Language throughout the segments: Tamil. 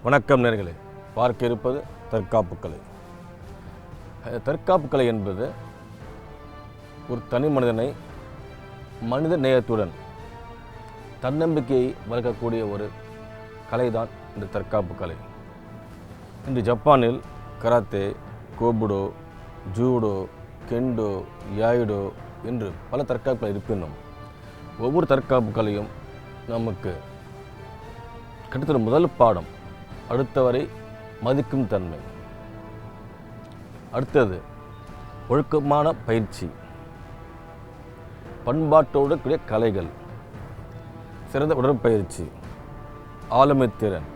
வணக்கம் நேயர்களே, பார்க்க இருப்பது தற்காப்பு கலை. தற்காப்பு கலை என்பது ஒரு தனி மனிதனை மனித நேயத்துடன் தன்னம்பிக்கையை வளர்க்கக்கூடிய ஒரு கலைதான் இந்த தற்காப்பு கலை. இன்று ஜப்பானில் கராத்தே, கோபுடோ, ஜூடோ, கெண்டோ, யாயிடோ என்று பல தற்காப்பு கலை இருப்பினும் ஒவ்வொரு தற்காப்பு கலையும் நமக்கு கற்றுத்தரும் முதல் பாடம் அடுத்தவரை மதிக்கும் தன்மை. அடுத்தது ஒழுக்கமான பயிற்சி, பண்பாட்டோடு கூடிய கலைகள், சிறந்த உடற்பயிற்சி, ஆளுமைத்திறன்,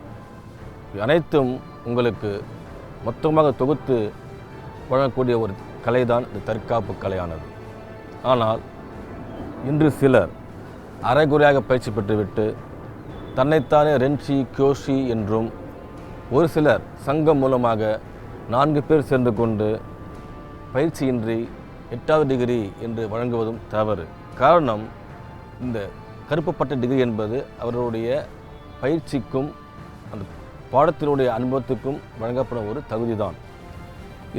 அனைத்தும் உங்களுக்கு மொத்தமாக தொகுத்து வழங்கக்கூடிய ஒரு கலைதான் இந்த தற்காப்பு கலையானது. ஆனால் இன்று சிலர் அரைகுறையாக பயிற்சி பெற்றுவிட்டு தன்னைத்தானே ரென்ஷி, கியோஷி என்றும், ஒரு சிலர் சங்கம் மூலமாக 4 பேர் சேர்ந்து கொண்டு பயிற்சியின்றி 8வது டிகிரி என்று வழங்குவதும் தவறு. காரணம், இந்த கருப்புப்பட்ட டிகிரி என்பது அவர்களுடைய பயிற்சிக்கும் அந்த பாடத்தினுடைய அனுபவத்துக்கும் வழங்கப்படும் ஒரு தகுதி தான்.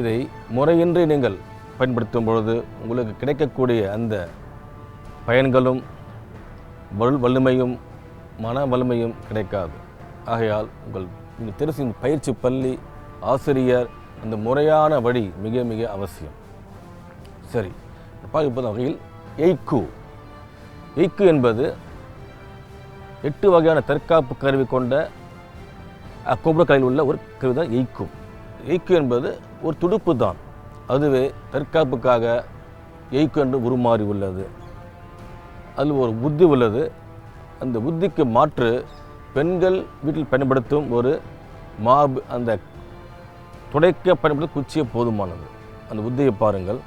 இதை முறையின்றி நீங்கள் பயன்படுத்தும் பொழுது உங்களுக்கு கிடைக்கக்கூடிய அந்த பயன்களும் வலிமையும் மன வலிமையும் கிடைக்காது. ஆகையால் நீங்கள் தெரிந்து பயிற்சி பள்ளி, ஆசிரியர், அந்த முறையான வழி மிக மிக அவசியம். சரி, பார்ப்பது வகையில் எய்க்கு என்பது 8 வகையான தற்காப்பு கருவி கொண்ட கோபுர கலையில் உள்ள ஒரு கருவி தான் எய்க்கு. எய்க்கு என்பது ஒரு துடுப்பு தான். அதுவே தற்காப்புக்காக எய்க்கு என்று உருமாறி உள்ளது. அதில் ஒரு புத்தி உள்ளது. அந்த புத்திக்கு மாற்று பெண்கள் வீட்டில் பயன்படுத்தும் ஒரு மாபு, அந்த துடைக்க பயன்படுத்தும் குச்சியை போதுமானது. அந்த புத்தியை பாருங்கள்.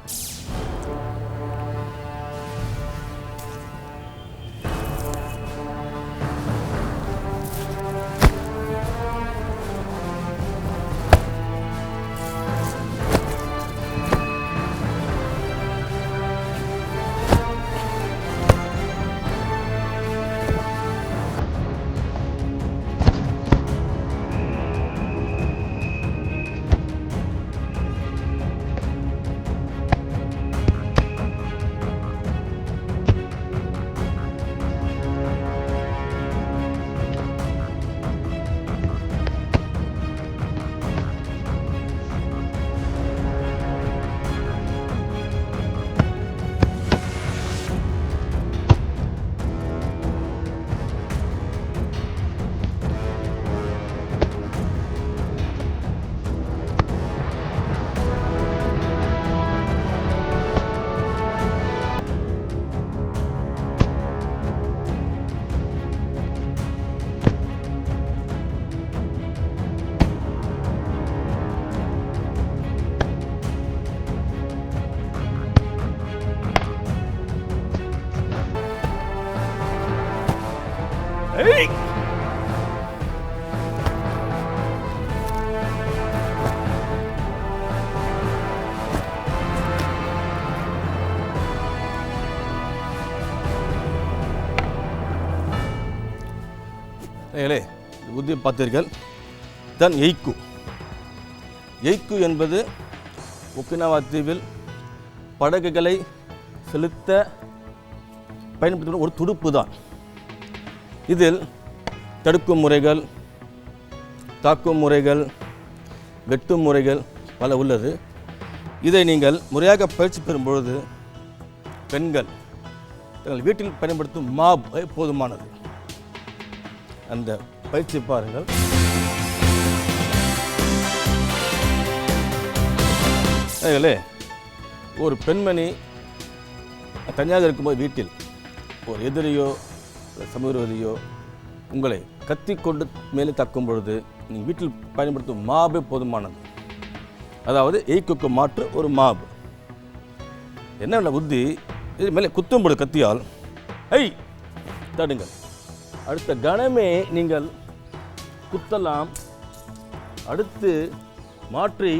புத்தியை பார்த்தீர்கள். தான் எய்க்கு. எய்க்கு என்பது ஒக்கினாவா தீவில் படகுகளை செலுத்த பயன்படுத்த ஒரு துடுப்பு தான். இதில் தடுக்கும் முறைகள், தாக்கும் முறைகள், வெட்டும் முறைகள் பல உள்ளது. இதை நீங்கள் முறையாக பயிற்சி பெறும் பொழுது பெண்கள் தங்கள் வீட்டில் பயன்படுத்தும் மாப் போதுமானது. அந்த பயிற்சி பாருங்கள். ஒரு பெண்மணி தனியாக இருக்கும்போது வீட்டில் ஒரு எதிரியோ சமூகவிரோதியோ உங்களை கத்தி கொண்டு மேலே தாக்கும் பொழுது நீங்கள் வீட்டில் பயன்படுத்தும் மாபே போதுமானது. அதாவது எய்க்குக்கு மாற்று ஒரு மாப். என்ன புத்தி, இது மேலே குத்தும் பொழுது கத்தியால் தடுங்கள். அடுத்த கணமே நீங்கள் குத்தலாம், அடுத்து மாற்றி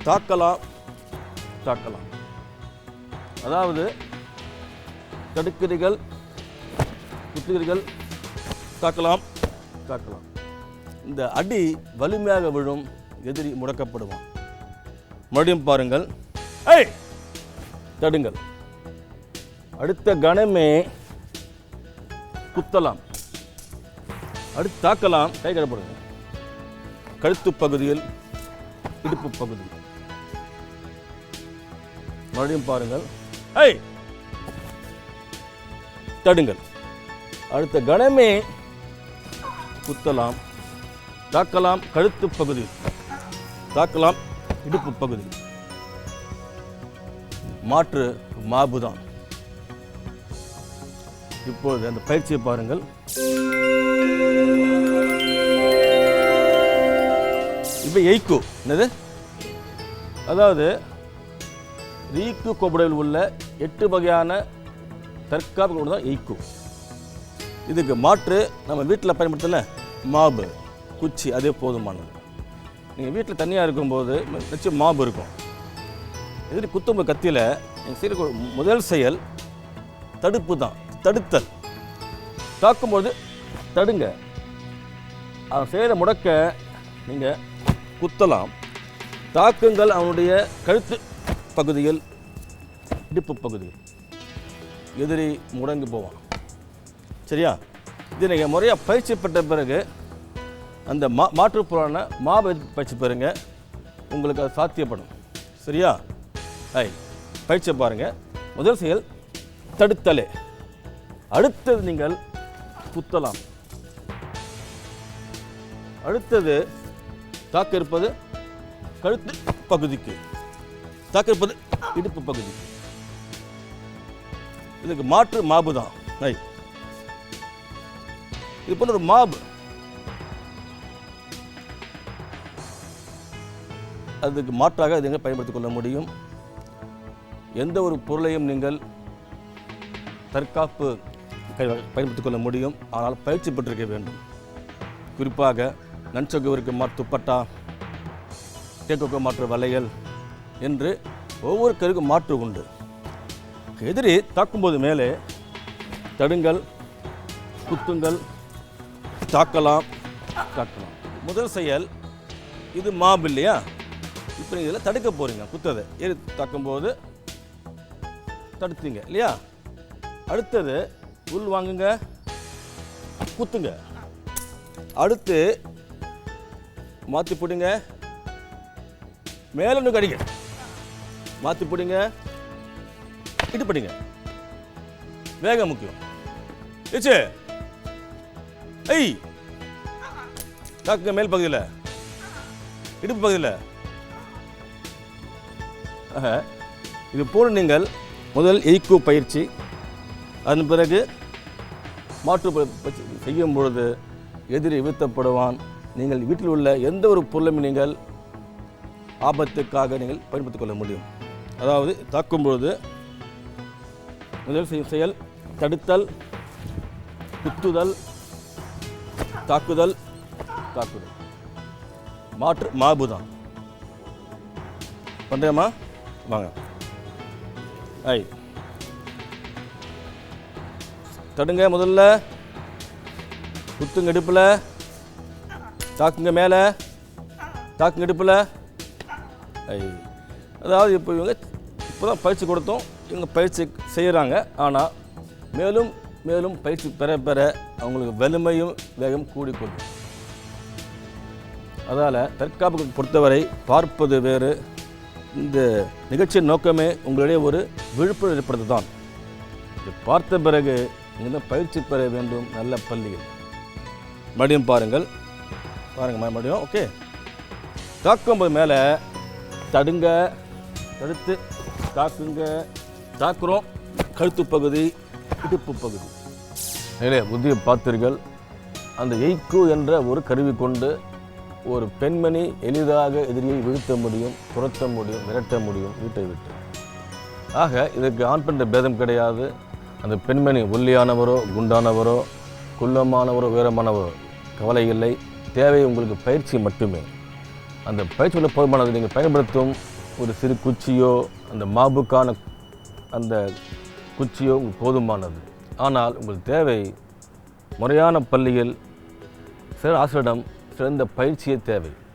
தாக்கலாம். அதாவது தடுக்கிறீர்கள், குத்துகிறீர்கள், தாக்கலாம். இந்த அடி வலிமையாக விழும், எதிரி முடக்கப்படுவான். மறுபடியும் பாருங்கள், ஏய் தடுங்கள். அடுத்த கணமே குத்தலாம், அடுத்து தாக்கலாம். கை கடப்படுங்க, கழுத்து பகுதியில், இடுப்பு பகுதியில். மறுபடியும் பாருங்கள், ஏய் தடுங்கள். அடுத்த கணமே குத்தலாம், தாக்கலாம். கழுத்து பகுதியில் தாக்கலாம், இடுப்பு பகுதியில். மாற்று மாபுதான். இப்பொழுது அந்த பயிற்சியை பாருங்கள். இப்போ எய்க்கு என்னது, அதாவது ரீக்கு கோபுடையில் உள்ள 8 வகையான தற்காப்பு தான் எய்க்கு. இதுக்கு மாற்று நம்ம வீட்டில் பயன்படுத்தல மாபு, குச்சி, அதே போதுமானது. நீங்கள் வீட்டில் தனியாக இருக்கும்போது நிச்சயம் மாபு இருக்கும். எதிரி குத்தும்போது கத்தியில் நீங்கள் செய்கிற முதல் செயல் தடுப்பு தான், தடுத்தல். தாக்கும்போது தடுங்க. அவன் செய்கிற முடக்க நீங்கள் குத்தலாம். தாக்குங்கள் அவனுடைய கழுத்து பகுதியில், இடுப்பு பகுதியில். எதிரி முடங்கி போவான். சரியா? இது நீங்கள் முறையாக பயிற்சி பெற்ற பிறகு அந்த மாற்றுப்பொருளான மாபை பயிற்சி பெறுங்க, உங்களுக்கு அது சாத்தியப்படும். சரியா? பயிற்சியை பாருங்கள். முதல் செயல் தடுத்தலே. அடுத்தது நீங்கள் குத்தலாம். அடுத்தது தாக்க இருப்பது கழுத்து பகுதிக்கு, தாக்க இருப்பது இடுப்பு பகுதிக்கு. இதுக்கு மாற்று மாபு தான். இது போன்ற ஒரு மாபு, அதுக்கு மாற்றாக இதை நீங்கள் பயன்படுத்திக் கொள்ள முடியும். எந்த ஒரு பொருளையும் நீங்கள் தற்காப்பு பயன்படுத்திக் கொள்ள முடியும். ஆனால் பயிற்சி பெற்றிருக்க வேண்டும். குறிப்பாக நன்சொகுவிற்கு மாற்று துப்பட்டா, தேக்கொக்க மாற்று வளையல் என்று ஒவ்வொரு கருக்கும் மாற்று உண்டு. எதிரி தாக்கும்போது மேலே தடுங்கள், குத்துங்கள், தாக்கலாம். முதல் செயல் இது மாபு இல்லையா? இப்போ நீங்கள் இதில் தடுக்க போகிறீங்க. குத்ததை ஏறி தாக்கும்போது தடுத்தீங்க இல்லையா? அடுத்தது உள் வாங்குங்க, குத்துங்க. அடுத்து மாற்றி பிடிங்க, மேலே ஒன்று கடிங்க, மாற்றி பிடிங்க, இடுப்படிங்க. வேகம் முக்கியம். ஏச்சு தாக்குங்க மேல் பகுதியில், இடுப்பு பகுதியில். இது போல் நீங்கள் முதல் எய்க்கு பயிற்சி, அதன் பிறகு மாற்று செய்யும் பொழுது எதிரி வீழ்த்தப்படுவான். நீங்கள் வீட்டில் உள்ள எந்த ஒரு பொருளையும் நீங்கள் ஆபத்துக்காக நீங்கள் பயன்படுத்திக் கொள்ள முடியும். அதாவது தாக்கும் பொழுது முதல் செய்யும் செயல் தடுத்தல், குத்துதல், தாக்குதல், தாக்குதல். மாற்று மாபு தான். பண்ணுறேம்மா, வாங்க. தடுங்க முதல்ல, குத்துங்க இடுப்பில், தாக்குங்க மேலே, தாக்குங்க இடுப்பில். அதாவது இப்போ இவங்க இப்போ தான் பயிற்சி கொடுத்தோம், இவங்க பயிற்சி செய்கிறாங்க. ஆனால் மேலும் மேலும் பயிற்சி பெற பெற அவங்களுக்கு வலிமையும் வேகம் கூடிக்கொள்ளும். அதால் தற்காப்புக்கு பொறுத்தவரை பார்ப்பது வேறு. இந்த நிகழ்ச்சியின் நோக்கமே உங்களுடைய ஒரு விழிப்புணர்வு ஏற்படுத்து தான். இது பார்த்த பிறகு நீங்கள் பயிற்சி பெற வேண்டும் நல்ல பள்ளியில். மறுபடியும் பாருங்கள், மறுபடியும். ஓகே, தாக்கும்போது மேலே தடுங்க, தடுத்து தாக்குங்க, தாக்குறோம். கழுத்து பகுதி, இடுப்பு பகுதி. நிறைய புத்தியை பார்த்தீர்கள். அந்த எய்க்கு என்ற ஒரு கருவி கொண்டு ஒரு பெண்மணி எளிதாக எதிரியை வீழ்த்த முடியும், துரத்த முடியும், விரட்ட முடியும் வீட்டை விட்டு. ஆக இதற்கு ஆண் பெண் பேதம் கிடையாது. அந்த பெண்மணி ஒல்லியானவரோ, குண்டானவரோ, குள்ளமானவரோ, உயரமானவரோ கவலை இல்லை. தேவை உங்களுக்கு பயிற்சி மட்டுமே. அந்த பயிற்சியில் போதுமானது. நீங்கள் பயன்படுத்தும் ஒரு சிறு குச்சியோ, அந்த மாபுக்கான அந்த குச்சியோ போதுமானது. ஆனால் உங்களுக்கு தேவை முறையான பள்ளியில் சில ஆசிரியரிடம் சிறந்த பயிற்சியே தேவை.